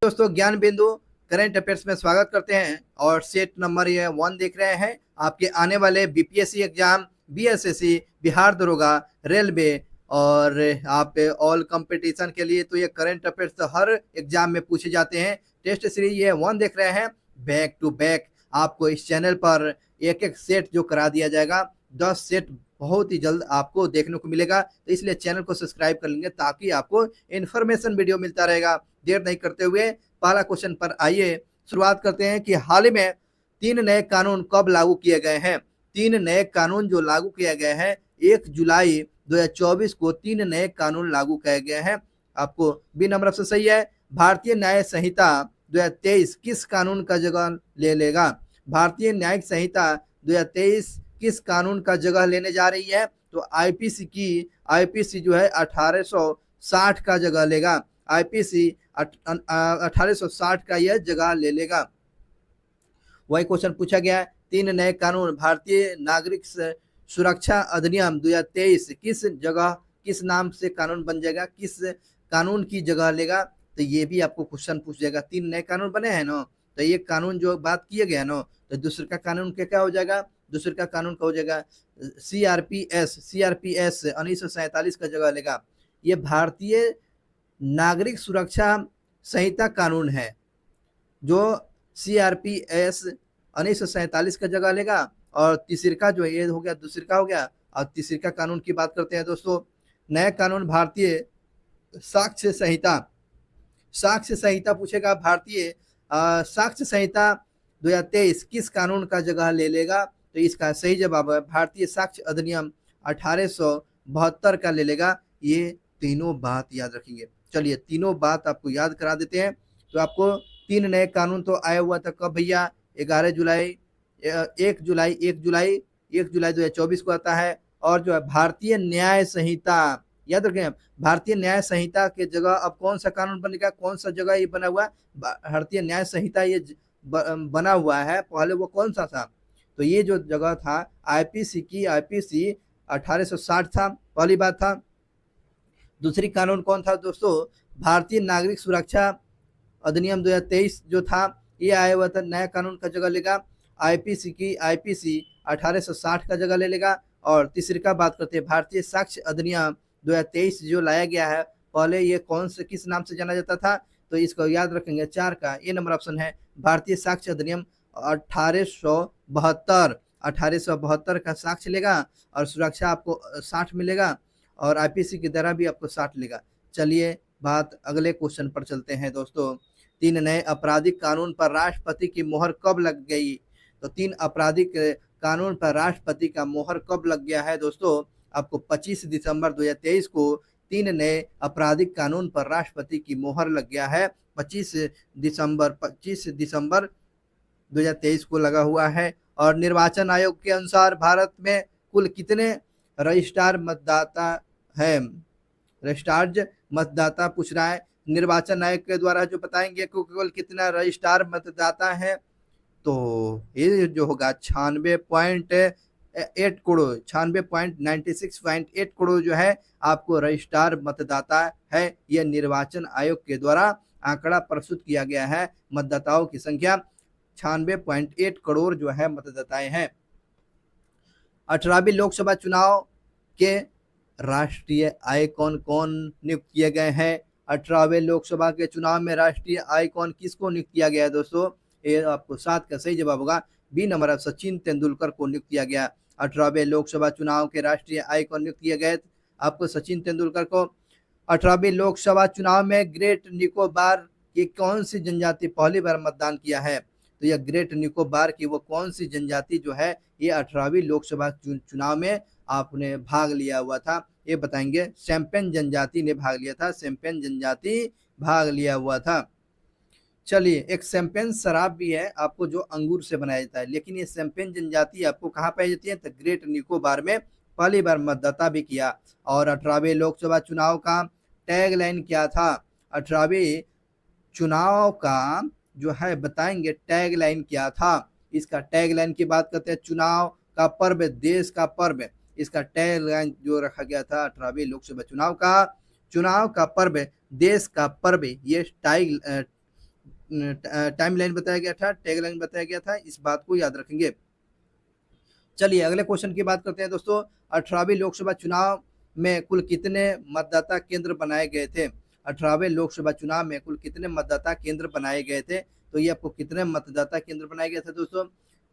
दोस्तों ज्ञान बिंदु करंट अफेयर्स में स्वागत करते हैं और सेट नंबर ये 1 देख रहे हैं। आपके आने वाले बीपीएससी एग्जाम, बीएसएससी, बिहार दरोगा, रेलवे और आप ऑल कंपटीशन के लिए तो ये करंट अफेयर्स तो हर एग्जाम में पूछे जाते हैं। टेस्ट सीरीज ये 1 देख रहे हैं, बैक टू बैक आपको इस चैनल पर एक एक सेट जो करा दिया जाएगा। 10 सेट बहुत ही जल्द आपको देखने को मिलेगा, तो इसलिए चैनल को सब्सक्राइब कर लेंगे ताकि आपको इन्फॉर्मेशन वीडियो मिलता रहेगा। देर नहीं करते हुए पहला क्वेश्चन पर आइए, शुरुआत करते हैं कि हाल ही में 3 नए कानून कब लागू किए गए हैं। 3 नए कानून जो लागू किए गए हैं, 1 जुलाई 2024 को 3 नए कानून लागू किए गए हैं। आपको बी नंबर ऑप्शन सही है। भारतीय न्याय संहिता 2023 किस कानून का जगह ले लेगा। भारतीय न्यायिक संहिता 2023 किस कानून का जगह लेने जा रही है, तो आईपीसी जो है 1860 का जगह लेगा। आईपीसी 1860 का यह जगह ले लेगा। वही क्वेश्चन पूछा गया है, 3 नए कानून भारतीय नागरिक सुरक्षा अधिनियम 2023 किस नाम से कानून बन जाएगा, किस कानून की जगह लेगा। तो ये भी आपको क्वेश्चन पूछ जाएगा। 3 नए कानून बने हैं ना, तो ये कानून जो बात किया गया ना, तो दूसरे का कानून क्या हो जाएगा, दूसरे का कानून का हो जाएगा सीआरपीएस 1947 का जगह लेगा। ये भारतीय नागरिक सुरक्षा संहिता कानून है जो सीआरपीएस 1947 का जगह लेगा। और तीसरा जो ये हो गया, दूसरा हो गया। और तीसरा कानून की बात करते हैं दोस्तों, नया कानून भारतीय साक्ष्य संहिता पूछेगा। भारतीय साक्ष्य संहिता 2023 किस कानून का जगह ले लेगा, तो इसका सही जवाब है भारतीय साक्ष्य अधिनियम 1872 का ले लेगा। ये तीनों बात याद रखेंगे। चलिए तीनों बात आपको याद करा देते हैं। तो आपको 3 नए कानून तो आया हुआ था कब भैया, 1 जुलाई 2024 को आता है। और जो है भारतीय न्याय संहिता, याद रखें, भारतीय न्याय संहिता के जगह अब कौन सा कानून बनेगा, कौन सा जगह ये बना हुआ, भारतीय न्याय संहिता ये बना हुआ है। पहले वो कौन सा था, तो ये जो जगह था आईपीसी 1860 था, पहली बात था। दूसरी कानून कौन था दोस्तों, भारतीय नागरिक सुरक्षा अधिनियम 2023 जो था, ये आया हुआ था, नया कानून का जगह लेगा। आईपीसी 1860 का जगह ले लेगा। और तीसरी का बात करते हैं, भारतीय साक्ष्य अधिनियम 2023 जो लाया गया है, पहले ये किस नाम से जाना जाता था, तो इसको याद रखेंगे। 4 का ये नंबर ऑप्शन है, भारतीय साक्ष्य अधिनियम 1872 का साक्ष्य लेगा। और सुरक्षा आपको 60 मिलेगा और आईपीसी की दर भी आपको 60 लेगा। चलिए बात अगले क्वेश्चन पर चलते हैं दोस्तों। 3 नए आपराधिक कानून पर राष्ट्रपति की मोहर कब लग गई, तो 3 आपराधिक कानून पर राष्ट्रपति का मोहर कब लग गया है दोस्तों। आपको 25 दिसंबर 2023 को 3 नए आपराधिक कानून पर राष्ट्रपति की मोहर लग गया है। 25 दिसंबर 2023 को लगा हुआ है। और निर्वाचन आयोग के अनुसार भारत में कुल कितने रजिस्ट्रार मतदाता है, रजिस्ट्रार्ड मतदाता पूछ रहा है। निर्वाचन आयोग के द्वारा जो बताएंगे केवल कितना रजिस्ट्रार मतदाता है, तो ये जो होगा 96.8 करोड़ 96.96.8 करोड़ जो है आपको रजिस्ट्रार मतदाता है। यह निर्वाचन आयोग के द्वारा आंकड़ा प्रस्तुत किया गया है। मतदाताओं की संख्या 96.8 करोड़ जो है मतदाताएं हैं। 18वीं लोकसभा चुनाव के राष्ट्रीय आइकॉन कौन नियुक्त किए गए हैं। 18वें लोकसभा के चुनाव में राष्ट्रीय आइकॉन किसको नियुक्त किया गया है दोस्तों, ये आपको 7 का सही जवाब होगा। बी नंबर सचिन तेंदुलकर को नियुक्त किया गया। 18वें लोकसभा चुनाव के राष्ट्रीय आइकॉन नियुक्त किए गए आपको सचिन तेंदुलकर को। 18वीं लोकसभा चुनाव में ग्रेट निकोबार की कौन सी जनजाति पहली बार मतदान किया है, तो यह ग्रेट निकोबार की वो कौन सी जनजाति जो है ये 18वीं लोकसभा चुनाव में आपने भाग लिया हुआ था, ये बताएंगे। शैम्पेन जनजाति ने भाग लिया था, शैम्पेन जनजाति भाग लिया हुआ था। चलिए एक शैम्पेन शराब भी है आपको जो अंगूर से बनाया जाता है, लेकिन ये शैम्पेन जनजाति आपको कहाँ पाई जाती है, तो ग्रेट निकोबार में पहली बार मतदाता भी किया। और 18वें लोकसभा चुनाव का टैग लाइन क्या था, 18वें चुनाव का जो है बताएंगे टैग लाइन क्या था। इसका टैग लाइन की बात करते हैं, चुनाव का पर्व देश का पर्व, इसका टैग लाइन जो रखा गया था 18वीं लोकसभा चुनाव का पर्व देश का पर्व, ये टाइमलाइन बताया गया था, टैगलाइन बताया गया था, इस बात को याद रखेंगे। चलिए अगले क्वेश्चन की बात करते हैं दोस्तों। 18वीं लोकसभा चुनाव में कुल कितने मतदाता केंद्र बनाए गए थे? 18वें लोकसभा चुनाव में कुल कितने मतदाता केंद्र बनाए गए थे? तो ये आपको कितने मतदाता केंद्र बनाए गए थे दोस्तों,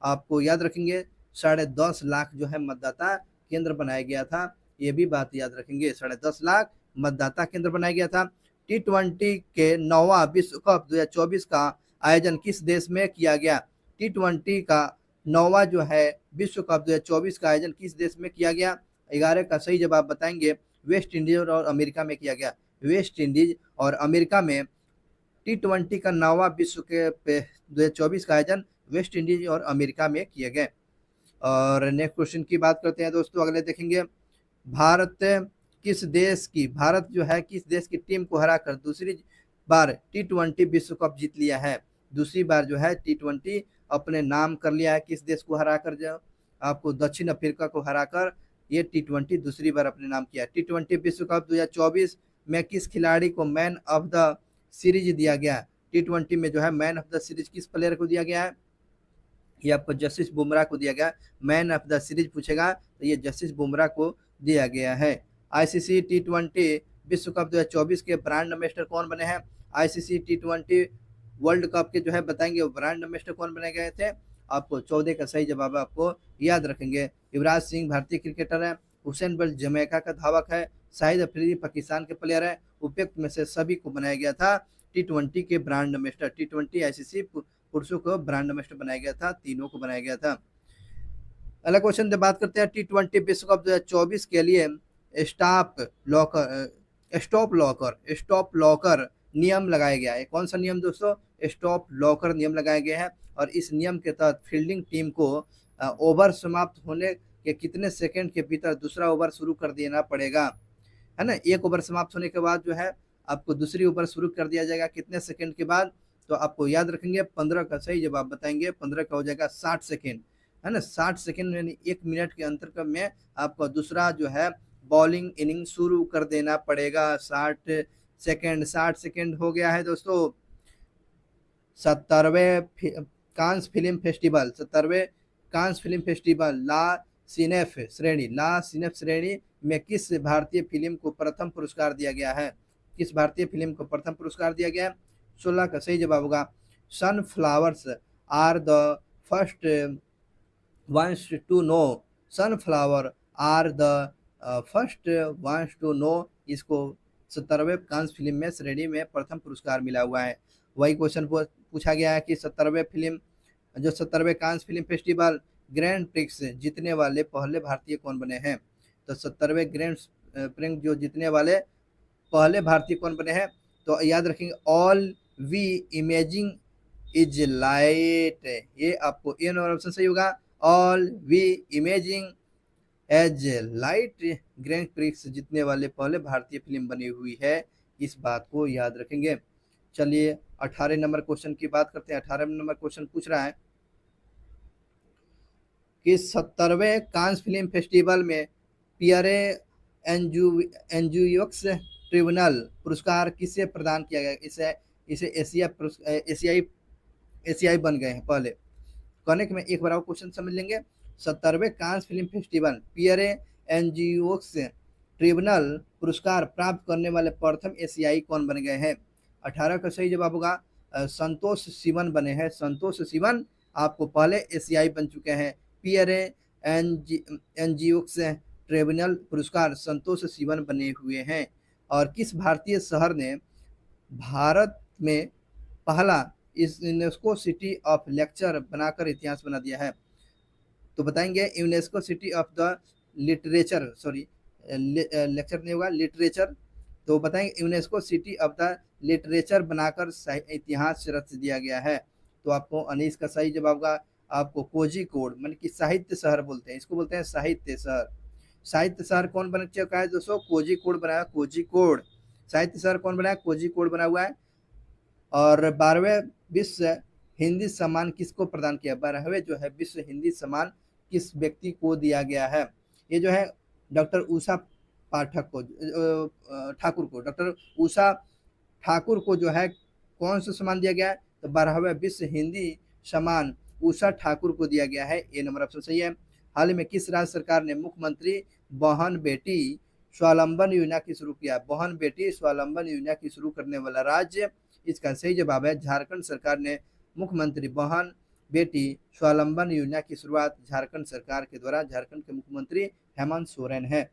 आपको याद रखेंगे 10.5 लाख जो है मतदाता केंद्र बनाया गया था। ये भी बात याद रखेंगे, 10.5 लाख मतदाता केंद्र बनाया गया था। T20 के 9वां विश्व कप 2024 का आयोजन किस देश में किया गया? T20 का 9वां जो है विश्व कप 2024 का आयोजन किस देश में किया गया? 11 का सही जवाब बताएंगे, वेस्ट इंडीज और अमेरिका में किया गया। वेस्ट इंडीज और अमेरिका में T20 का 9वां विश्व के 2024 का आयोजन वेस्ट इंडीज और अमेरिका में किए गए। और नेक्स्ट क्वेश्चन की बात करते हैं दोस्तों, अगले देखेंगे। भारत जो है किस देश की टीम को हराकर दूसरी बार T20 विश्व कप जीत लिया है? दूसरी बार जो है T20 अपने नाम कर लिया है, किस देश को हराकर? जो आपको दक्षिण अफ्रीका को हराकर ये T20 दूसरी बार अपने नाम किया। T20 विश्व कप 2024 में किस खिलाड़ी को मैन ऑफ द सीरीज दिया गया? T20 में जो है मैन ऑफ द सीरीज किस प्लेयर को दिया गया है? ये आपको जस्टिस बुमराह को दिया गया। मैन ऑफ द सीरीज पूछेगा तो ये जस्टिस बुमराह को दिया गया है। आईसीसी T20 विश्व कप 2024 के ब्रांड एम्बेसडर कौन बने हैं? आईसीसी T20 वर्ल्ड कप के जो है बताएंगे वो ब्रांड एम्बेसडर कौन बने गए थे? आपको 14 का सही जवाब आपको याद रखेंगे। युवराज सिंह भारतीय क्रिकेटर है, हुसैन बोल्ट जमैका का धावक है, शाहिद अफरीदी पाकिस्तान के प्लेयर है। उपयुक्त में से सभी को बनाया गया था T20 के ब्रांड एम्बेसडर। T20 आईसीसी पुरुषों को ब्रांड एम्बेसडर बनाया गया था, तीनों को बनाया गया था। अगला क्वेश्चन जब बात करते हैं T20 विश्व कप 2024 के लिए स्टॉप लॉकर नियम लगाया गया है। कौन सा नियम दोस्तों? स्टॉप लॉकर नियम लगाया गया है। और इस नियम के तहत फील्डिंग टीम को ओवर समाप्त होने के कितने सेकंड के भीतर दूसरा ओवर शुरू कर देना पड़ेगा, है ना? एक ओवर समाप्त होने के बाद जो है आपको दूसरी ओवर शुरू कर दिया जाएगा, कितने सेकंड के बाद? तो आपको याद रखेंगे 15 का सही जवाब बताएंगे। 15 का हो जाएगा 60 सेकंड, है ना? 60 सेकंड यानी 1 मिनट के अंतर में आपको दूसरा जो है बॉलिंग इनिंग शुरू कर देना पड़ेगा। 60 सेकंड हो गया है दोस्तों। 70वें कांस फिल्म फेस्टिवल ला सिनेफ श्रेणी में किस भारतीय फिल्म को प्रथम पुरस्कार दिया गया है? किस भारतीय फिल्म को प्रथम पुरस्कार दिया गया है? 16 का सही जवाब होगा sunflowers are the first ones to know. Sunflower are the first ones to know, इसको 70वें कांस फिल्म में श्रेणी में प्रथम पुरस्कार मिला हुआ है। वही क्वेश्चन पूछा गया है कि 70वें Cannes film festival grand prix जीतने वाले पहले भारतीय कौन बने हैं? तो 70वें ग्रैंड प्रिक्स जो जीतने वाले पहले भारतीय कौन बने हैं? तो याद रखेंगे all we imagine is light. ये आपको ए नंबर ऑप्शन सही होगा, all we imagine as light grand prix जीतने वाले पहले भारतीय फिल्म बनी हुई है, इस बात को याद रखेंगे। चलिए 18 नंबर क्वेश्चन की बात करते हैं। 18 नंबर क्वेश्चन पूछ रहा है कि 70वें कांस फिल्म फेस्टिवल में पियरे एंजुइक्स ट्रिब्यूनल पुरस्कार किसे प्रदान किया गया? इसे एशियाई बन गए हैं पहले। कहने के में एक बार और क्वेश्चन समझ लेंगे। 70वें Cannes film festival Pierre Angenieux tribute पुरस्कार प्राप्त करने वाले प्रथम एशियाई कौन बन गए हैं? 18 का सही जवाब होगा संतोष सिवन बने हैं। संतोष सिवन आपको पहले एशियाई बन चुके हैं। पियरे एंजियोक्स ट्रिब्यूनल पुरस्कार संतोष सिवन बने हुए हैं। और किस भारतीय शहर ने भारत में पहला इस यूनेस्को सिटी ऑफ लेक्चर बनाकर इतिहास बना दिया है? तो बताएंगे UNESCO city of the literature, lecture नहीं होगा, लिटरेचर। तो बताएंगे UNESCO city of the literature बनाकर इतिहास रच दिया गया है। तो आपको अनीस का सही जवाब होगा आपको कोझिकोड, मतलब कि साहित्य शहर बोलते हैं, इसको बोलते हैं साहित्य शहर। साहित्य शहर कौन बन चुका है दोस्तों? कोझिकोड बनाया, कोझिकोड। साहित्य शहर कौन बनाया? कोझिकोड बना हुआ है। और 12वें विश्व हिंदी सम्मान किसको प्रदान किया? 12वें जो है विश्व हिंदी सम्मान किस व्यक्ति को दिया गया है? ये जो है डॉक्टर उषा पाठक को, ठाकुर को, डॉक्टर उषा ठाकुर को जो है कौन सा सम्मान दिया गया है? तो 12वें विश्व हिंदी सम्मान उषा ठाकुर को दिया गया है। ए नंबर ऑप्शन सही है। हाल ही में किस राज्य सरकार ने मुख्यमंत्री बहन बेटी स्वावलंबन योजना की शुरू किया? बहन बेटी स्वावलंबन योजना की शुरू करने वाला राज्य, इसका सही जवाब है झारखंड सरकार ने मुख्यमंत्री बहन बेटी स्वावलंबन योजना की शुरुआत झारखंड सरकार के द्वारा, झारखंड के मुख्यमंत्री हेमंत सोरेन है।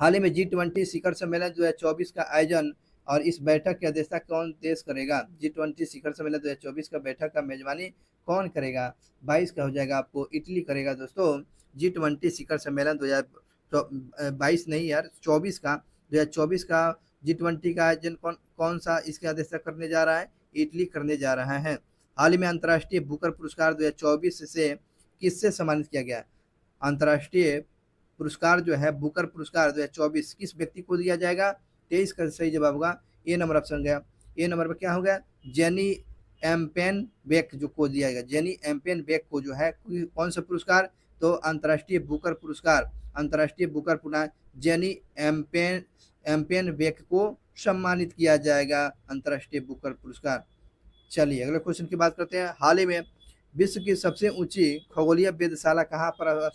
हाल ही में G20 शिखर सम्मेलन 2024 का आयोजन और इस बैठक की अध्यक्षता कौन देश करेगा? G20 शिखर सम्मेलन 2024 का बैठक का मेजबानी कौन करेगा? 22 का हो जाएगा, आपको इटली करेगा दोस्तों। G20 शिखर सम्मेलन 2022 नहीं यार 24 का 2024 का G20 का आयोजन कौन सा इसकी अध्यक्षता करने जा रहा है? इटली करने जा रहा है। हाल ही में अंतर्राष्ट्रीय बुकर पुरस्कार 2024 से किससे सम्मानित किया गया? अंतर्राष्ट्रीय पुरस्कार जो है बुकर पुरस्कार 2024 किस व्यक्ति को दिया जाएगा? 23 का सही जवाब होगा ए नंबर ऑप्शन गया। ए नंबर पर क्या होगा? जेनी एम्पेन बेक जो को दिया गया, जेनी एम्पेन बेक को जो है कौन सा पुरस्कार? तो अंतर्राष्ट्रीय बुकर पुरस्कार, अंतर्राष्ट्रीय बुकर पुरस्कार जेनी एम्पेन बेक को सम्मानित किया जाएगा, अंतर्राष्ट्रीय बुकर पुरस्कार। चलिए अगले क्वेश्चन की बात करते हैं। हाल ही में विश्व की सबसे ऊंची खगोलीय वेधशाला कहाँ पर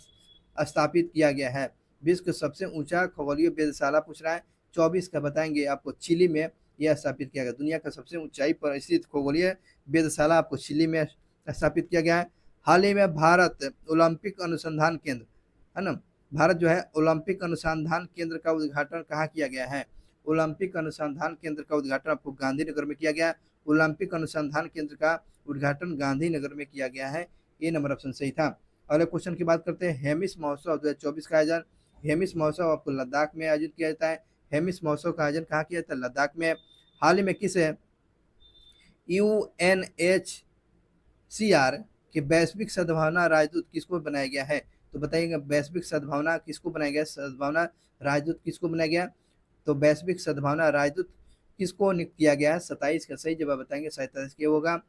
स्थापित किया गया है? विश्व का सबसे ऊंचा खगोलीय वेधशाला पूछ रहा है। 24 का बताएंगे आपको, चिली में यह स्थापित किया गया। दुनिया का सबसे ऊंचाई पर स्थित खगोलीय वेधशाला आपको चिली में स्थापित किया गया है। हाल ही में भारत ओलंपिक अनुसंधान केंद्र है ना, भारत जो है ओलंपिक अनुसंधान केंद्र का उद्घाटन कहाँ किया गया है? ओलंपिक अनुसंधान केंद्र का उद्घाटन आपको गांधीनगर में किया गया। ओलंपिक अनुसंधान केंद्र का उद्घाटन गांधीनगर में किया गया है। ये नंबर ऑप्शन सही था। अगले क्वेश्चन की बात करते हैं। हेमिस महोत्सव 2024 का आयोजन, हेमिस महोत्सव आपको लद्दाख में आयोजित किया जाता है। हेमिस महोत्सव का आयोजन कहाँ किया जाता है? लद्दाख में। हाल ही में किस UNHCR के वैश्विक सद्भावना राजदूत किसको बनाया गया है? तो बताइएगा वैश्विक सद्भावना किसको बनाया गया? सद्भावना राजदूत किसको बनाया गया? तो वैश्विक सद्भावना राजदूत किसको नियुक्त किया गया है? 27 का सही जवाब बताएंगे, 27 के होगा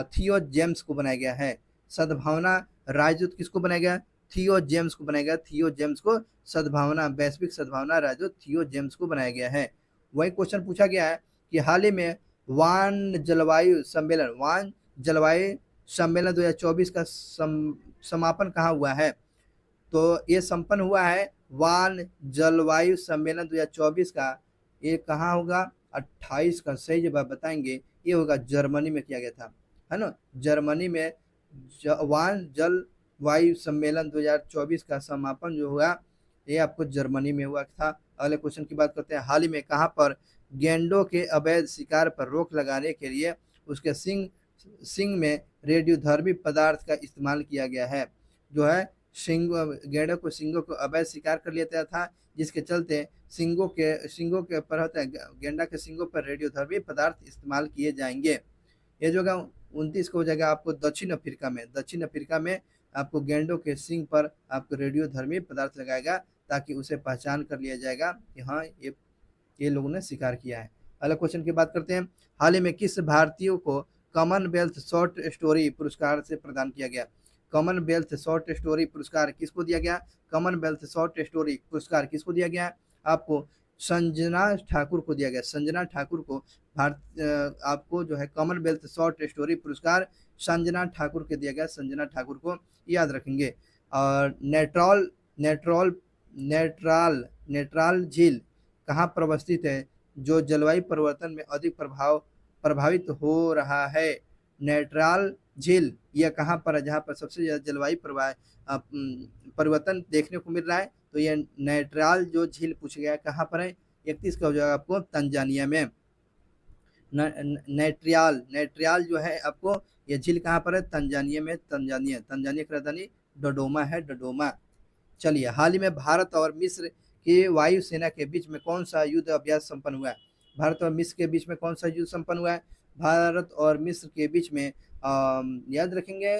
थियो जेम्स को बनाया गया है। सद्भावना राजदूत किसको बनाया गया? थियो जेम्स को बनाया गया। थियो जेम्स को सद्भावना, वैश्विक सद्भावना राजदूत थियो जेम्स को बनाया गया है। वही क्वेश्चन पूछा गया है कि हाल ही में वान जलवायु सम्मेलन 2024 का समापन कहाँ हुआ है? तो ये संपन्न हुआ है वान जलवायु सम्मेलन 2024 का, ये कहाँ होगा? 28 का सही जवाब बताएंगे, ये होगा जर्मनी में किया गया था, है ना। जर्मनी में वान जलवायु सम्मेलन 2024 का समापन जो हुआ ये आपको जर्मनी में हुआ था। अगले क्वेश्चन की बात करते हैं। हाल ही में कहाँ पर गेंडों के अवैध शिकार पर रोक लगाने के लिए उसके सिंग में रेडियोधर्मी पदार्थ का इस्तेमाल किया गया है? जो है गेंडों को सिंगों को अवैध शिकार कर लिया था, जिसके चलते सिंगों के पर होता है गेंडा के सिंगों पर रेडियोधर्मी पदार्थ इस्तेमाल किए जाएंगे। ये जो 29 को हो जाएगा आपको दक्षिण अफ्रीका में आपको गेंडों के सिंग पर आपको रेडियोधर्मी पदार्थ लगाएगा ताकि उसे पहचान कर लिया जाएगा कि हाँ ये लोगों ने शिकार किया है। अगले क्वेश्चन की बात करते हैं। हाल ही में किस भारतीय को कॉमनवेल्थ शॉर्ट स्टोरी पुरस्कार से प्रदान किया गया? कॉमनवेल्थ शॉर्ट स्टोरी पुरस्कार किसको दिया गया? कॉमनवेल्थ शॉर्ट स्टोरी पुरस्कार किसको दिया गया? आपको संजना ठाकुर को दिया गया। संजना ठाकुर को आपको जो है कॉमनवेल्थ शॉर्ट स्टोरी पुरस्कार संजना ठाकुर के दिया गया। संजना ठाकुर को याद रखेंगे। और नेत्राल झील कहाँ पर अवस्थित है जो जलवायु परिवर्तन में अधिक प्रभावित हो रहा है? नेत्राल झील यह कहाँ पर है जहाँ पर सबसे ज्यादा जलवायु परिवर्तन देखने को मिल रहा है? तो यह नेत्राल जो झील पूछा गया कहाँ पर है? 31 का हो जाएगा आपको तंजानिया में। नेट्रियाल जो है आपको यह झील कहाँ पर है? तंजानिया में। तंजानिया की राजधानी डोडोमा है, डोडोमा। चलिए हाल ही में भारत और मिस्र की वायुसेना के बीच में कौन सा युद्ध अभ्यास संपन्न हुआ है? भारत और मिस्र के बीच में कौन सा युद्ध संपन्न हुआ है? भारत और मिस्र के बीच में याद रखेंगे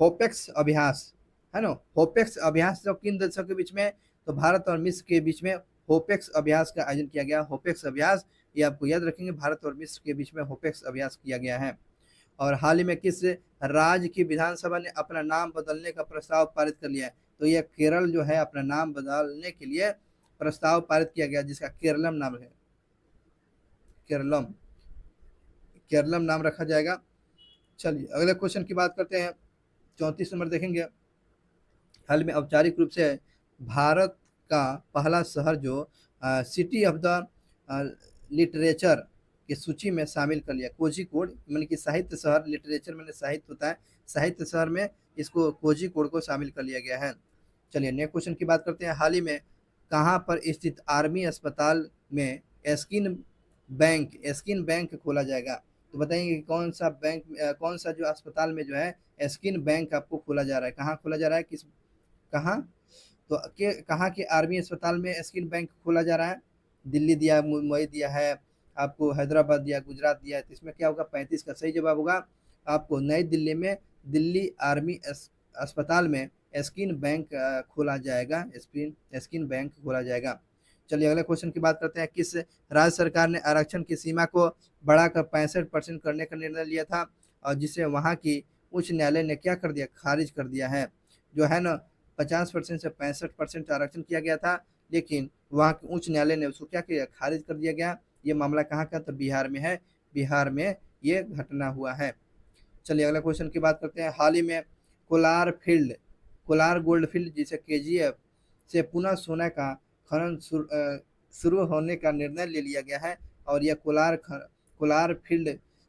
होपेक्स अभ्यास, है ना। होपेक्स अभ्यास जो किन देशों के बीच में? तो भारत और मिस्र के बीच में होपेक्स अभ्यास का आयोजन किया गया। होपेक्स अभ्यास ये आपको याद रखेंगे, भारत और मिस्र के बीच में होपेक्स अभ्यास किया गया है। और हाल ही में किस राज्य की विधानसभा ने अपना नाम बदलने का प्रस्ताव पारित कर लिया है? तो यह केरल जो है अपना नाम बदलने के लिए प्रस्ताव पारित किया गया जिसका केरलम नाम है, केरलम। केरलम नाम रखा जाएगा। चलिए अगले क्वेश्चन की बात करते हैं। 34 नंबर देखेंगे। हाल में औपचारिक रूप से भारत का पहला शहर जो सिटी ऑफ द लिटरेचर की सूची में शामिल कर लिया, कोझिकोड माने कि साहित्य शहर, लिटरेचर माने साहित्य होता है, साहित्य शहर में इसको कोझिकोड को शामिल कर लिया गया है। चलिए नेक्स्ट क्वेश्चन की बात करते हैं। हाल ही में कहाँ पर स्थित आर्मी अस्पताल में स्किन बैंक खोला जाएगा? तो बताएंगे कि कौन सा बैंक, कौन सा जो अस्पताल में जो है स्किन बैंक आपको खोला जा रहा है, कहाँ खोला जा रहा है, किस कहाँ? तो कहाँ के आर्मी अस्पताल में स्किन बैंक खोला जा रहा है? दिल्ली दिया, मुंबई दिया है, आपको हैदराबाद दिया, गुजरात दिया है। तो इसमें क्या होगा? 35 का सही जवाब होगा आपको नई दिल्ली में दिल्ली आर्मी अस्पताल में स्किन बैंक खोला जाएगा, स्किन बैंक खोला जाएगा। चलिए अगले क्वेश्चन की बात करते हैं। किस राज्य सरकार ने आरक्षण की सीमा को बढ़ाकर 65% करने का निर्णय लिया था, और जिसे वहां की उच्च न्यायालय ने क्या कर दिया? खारिज कर दिया है। जो है ना 50% से 65% आरक्षण किया गया था, लेकिन वहाँ के उच्च न्यायालय ने उसको क्या किया? खारिज कर दिया गया। ये मामला कहाँ का? तो बिहार में है, बिहार में ये घटना हुआ है। चलिए अगला क्वेश्चन की बात करते हैं। हाल ही में कोलार गोल्ड फील्ड जिसे केजीएफ से पुनः सोना का खनन शुरू होने का निर्णय ले लिया गया है। और यह कोलार फील्ड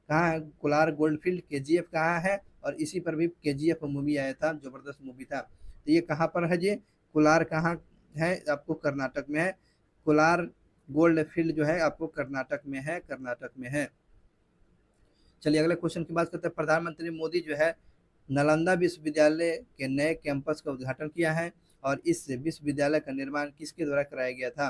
कहाँ है? कोलार गोल्ड फील्ड केजीएफ कहाँ है? और इसी पर भी केजीएफ मूवी आया था, जबरदस्त मूवी था। तो ये कहाँ पर है जी? कोलार कहाँ है? आपको कर्नाटक में है। कोलार गोल्ड फील्ड जो है आपको कर्नाटक में है, कर्नाटक में है। चलिए अगले क्वेश्चन की बात करते हैं। प्रधानमंत्री मोदी जो है नालंदा विश्वविद्यालय के नए कैंपस का उद्घाटन किया है, और इस विश्वविद्यालय का निर्माण किसके द्वारा कराया गया था?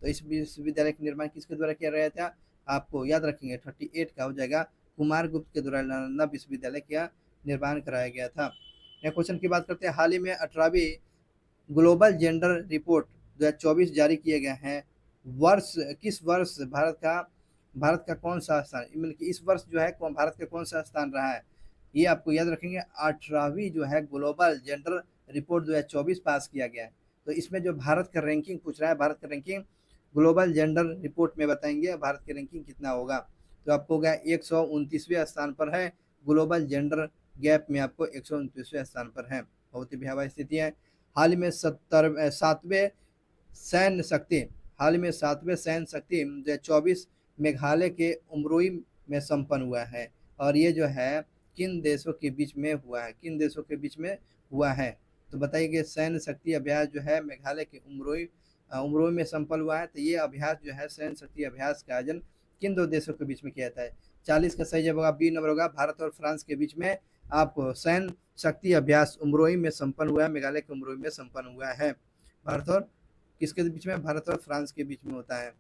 तो इस विश्वविद्यालय का निर्माण किसके द्वारा किया गया था? आपको याद रखेंगे 38 का हो जाएगा, कुमार गुप्त के द्वारा नालंदा विश्वविद्यालय का निर्माण कराया गया था। नेक्स्ट क्वेश्चन की बात करते हैं। हाल ही में 18वीं ग्लोबल जेंडर रिपोर्ट 2024 जारी किए गए हैं। किस वर्ष भारत का कौन सा स्थान, मतलब कि इस वर्ष जो है भारत का कौन सा स्थान रहा है? ये आपको याद रखेंगे। 18वीं जो है ग्लोबल जेंडर रिपोर्ट 2024 पास किया गया है। तो इसमें जो भारत का रैंकिंग पूछ रहा है, भारत का रैंकिंग ग्लोबल जेंडर रिपोर्ट में बताएंगे भारत की रैंकिंग कितना होगा। तो आपको होगा 129वें स्थान पर है, ग्लोबल जेंडर गैप में आपको 129वें स्थान पर है। बहुत ही भयावह स्थिति है। हाल में 7वें सैन्य शक्ति हाल में 7वें सैन्य शक्ति 2024 मेघालय के उमरोई में संपन्न हुआ है। और ये जो है किन देशों के बीच में हुआ है? किन देशों के बीच में हुआ है? तो बताइए कि सैन्य शक्ति अभ्यास जो है मेघालय के उमरोई में संपन्न हुआ है। तो ये अभ्यास जो है सैन्य शक्ति अभ्यास का आयोजन किन दो देशों के बीच में किया जाता है? 40 का सही जवाब होगा बी नंबर होगा, भारत और फ्रांस के बीच में आपको सैन्य शक्ति अभ्यास उमरोई में संपन्न हुआ है, मेघालय के उमरोई में संपन्न हुआ है। भारत और किसके बीच में? भारत और फ्रांस के बीच में होता है।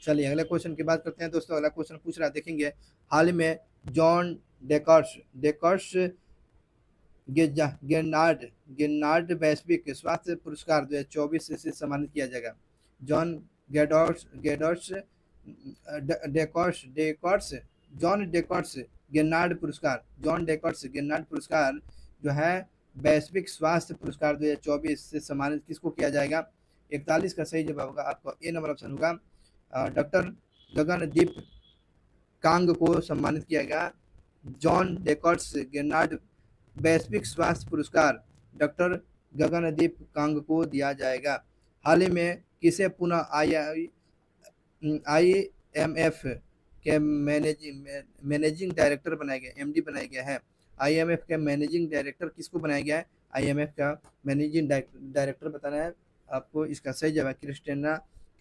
चलिए अगले क्वेश्चन की बात करते हैं दोस्तों। अगला क्वेश्चन पूछ रहा है, देखेंगे। हाल में जॉन डेकर्स गेनार्ड वैश्विक स्वास्थ्य पुरस्कार 2024 से सम्मानित किया जाएगा। जॉन डेकर्स गेनार्ड पुरस्कार जो है वैश्विक स्वास्थ्य पुरस्कार 2024 से सम्मानित किसको किया जाएगा? 41 का सही जवाब होगा आपको ए नंबर ऑप्शन होगा, डॉक्टर गगनदीप कांग को सम्मानित किया गया। जॉन डेकर्स गेनार्ड वैश्विक स्वास्थ्य पुरस्कार डॉक्टर गगनदीप कांग को दिया जाएगा। हाल ही में किसे पुनः IMF के मैनेजिंग डायरेक्टर बनाया गया, MD बनाया गया है। IMF के मैनेजिंग डायरेक्टर किसको बनाया गया है? IMF का मैनेजिंग डायरेक्टर बताना है आपको। इसका सही जवाब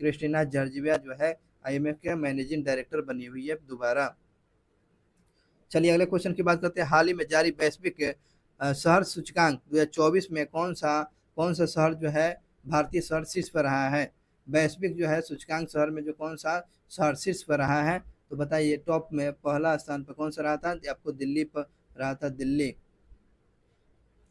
क्रिस्टीना जॉर्जिवा जो है IMF के मैनेजिंग डायरेक्टर बनी हुई है दोबारा। चलिए अगले क्वेश्चन की बात करते हैं। हाल ही में जारी वैश्विक शहर सूचकांक 2024 में कौन सा शहर जो है भारतीय शहर शीर्ष पर रहा है? वैश्विक जो है सूचकांक शहर में जो कौन सा शहर शीर्ष पर रहा है? तो बताइए टॉप में पहला स्थान पर कौन सा रहा था? आपको दिल्ली पर रहा था, दिल्ली।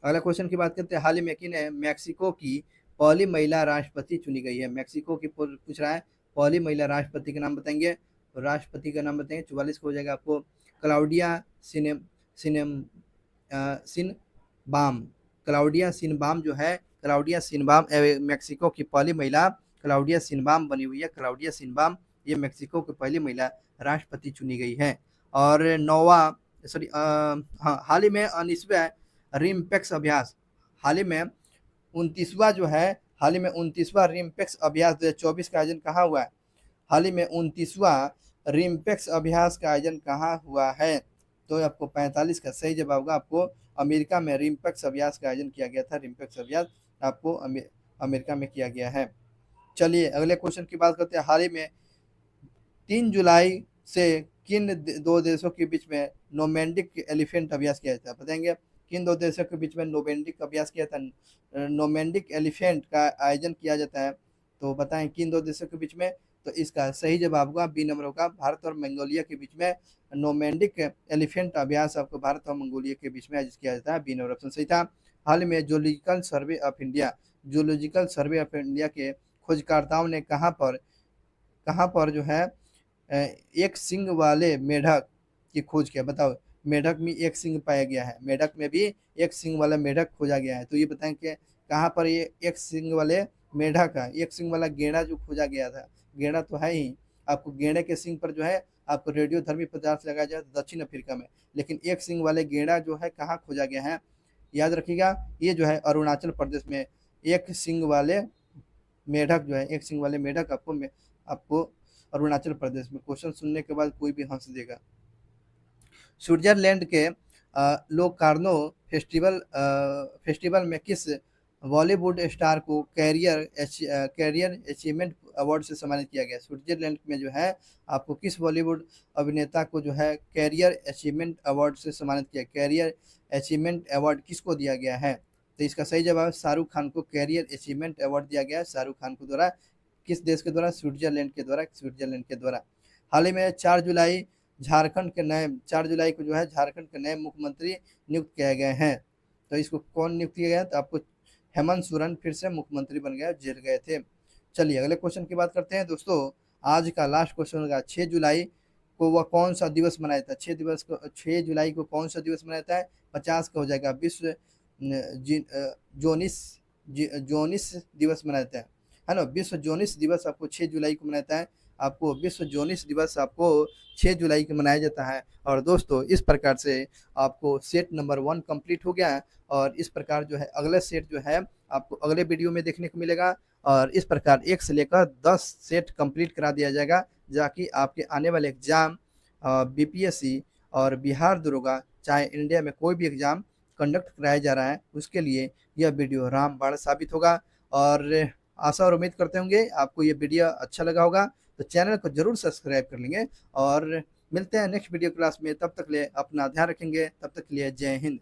अगला क्वेश्चन की बात करते हैं। हाल ही में किन मैक्सिको की पहली महिला राष्ट्रपति चुनी गई है? मैक्सिको की पूछ रहा है, पहली महिला राष्ट्रपति का नाम बताएंगे। राष्ट्रपति का नाम बताएंगे। 44 को हो जाएगा आपको क्लाउडिया सिनबाम जो है मैक्सिको की पहली महिला क्लाउडिया सिनबाम बनी हुई है। क्लाउडिया सिनबाम ये मैक्सिको की पहली महिला राष्ट्रपति चुनी गई है। और नौवा सॉरी हाँ, हाल ही में 19वां रिम्पेक्स अभ्यास, हाल ही में 29वां जो है, हाल ही में 29वां रिम्पेक्स अभ्यास 2024 का आयोजन कहाँ हुआ है? हाल ही में 29वां रिम्पेक्स अभ्यास का आयोजन कहाँ हुआ है? तो आपको 45 का सही जवाब होगा, आपको अमेरिका में रिम्पेक्स अभ्यास का आयोजन किया गया था। रिम्पेक्स अभ्यास आपको अमेरिका में किया गया है। चलिए अगले क्वेश्चन की बात करते हैं। हाल ही में 3 जुलाई से किन दो देशों के बीच में नोमैंडिक एलिफेंट अभ्यास किया जाता है? बताएंगे किन दो देशों के बीच में नोमैंडिक अभ्यास किया था? नोमैंडिक एलिफेंट का आयोजन किया जाता है, तो बताएं किन दो देशों के बीच में? तो इसका सही जवाब होगा बी नंबर होगा, भारत और मंगोलिया के बीच में नोमैंडिक एलिफेंट अभ्यास आपको भारत और मंगोलिया के बीच में आयोजित किया जाता है। बी नंबर ऑप्शन सही था। हाल में zoological survey of India, zoological survey of India के खोजकर्ताओं ने कहाँ पर जो है एक सिंग वाले मेढक की खोज किया? बताओ, मेढक में एक सिंग पाया गया है, मेढक में भी एक सिंग वाला मेढक खोजा गया है, तो ये बताएं कि कहाँ पर ये एक सिंग वाले मेढक है? एक सिंग वाला गेंडा जो खोजा गया था, गेंडा तो है ही, आपको गेंडे के सिंग पर जो है आपको रेडियोधर्मी पदार्थ लगाया जाए तो दक्षिण अफ्रीका में, लेकिन एक सिंग वाले गेंडा जो है कहाँ खोजा गया है? याद रखिएगा, ये जो है अरुणाचल प्रदेश में एक सिंग वाले मेढक जो है, एक सिंग वाले मेढक आपको अरुणाचल प्रदेश में। क्वेश्चन सुनने के बाद कोई भी हंस देगा। स्विट्जरलैंड के लोकार्नो फेस्टिवल में किस बॉलीवुड स्टार को कैरियर अचीवमेंट अवार्ड से सम्मानित किया गया? स्विट्जरलैंड में जो है आपको किस बॉलीवुड अभिनेता को जो है कैरियर अचीवमेंट अवार्ड से सम्मानित किया? कैरियर अचीवमेंट अवार्ड किसको दिया गया है? तो इसका सही जवाब शाहरुख खान को कैरियर अचीवमेंट अवार्ड दिया गया है। शाहरुख खान को द्वारा, किस देश के द्वारा? स्विट्जरलैंड के द्वारा, स्विट्जरलैंड के द्वारा। हाल ही में 4 जुलाई झारखंड के नए 4 जुलाई को जो है झारखंड के नए मुख्यमंत्री नियुक्त किए गए हैं, तो इसको कौन नियुक्त किया गया? तो आपको हेमंत सोरेन फिर से मुख्यमंत्री बन गए, जेल गए थे। चलिए अगले क्वेश्चन की बात करते हैं दोस्तों। आज का लास्ट क्वेश्चन होगा 6 जुलाई को वह कौन सा दिवस मनाया था? 6 जुलाई को कौन सा दिवस मनाया था? 50 का हो जाएगा, विश्व जोनिस जोनिस दिवस मनाता है ना? विश्व जोनिस दिवस आपको 6 जुलाई को मनाता है, आपको विश्व जोनिस दिवस आपको 6 जुलाई को मनाया जाता है। और दोस्तों इस प्रकार से आपको सेट नंबर 1 कंप्लीट हो गया है, और इस प्रकार जो है अगला सेट जो है आपको अगले वीडियो में देखने को मिलेगा, और इस प्रकार 1 से लेकर 10 सेट कंप्लीट करा दिया जाएगा, ताकि आपके आने वाले एग्जाम बीपीएससी और बिहार दरोगा, चाहे इंडिया में कोई भी एग्जाम कंडक्ट कराया जा रहा है, उसके लिए यह वीडियो रामबाण साबित होगा। और आशा और उम्मीद करते होंगे आपको ये वीडियो अच्छा लगा होगा, तो चैनल को जरूर सब्सक्राइब कर लेंगे, और मिलते हैं नेक्स्ट वीडियो क्लास में। तब तक के लिए अपना ध्यान रखेंगे, तब तक के लिए जय हिंद।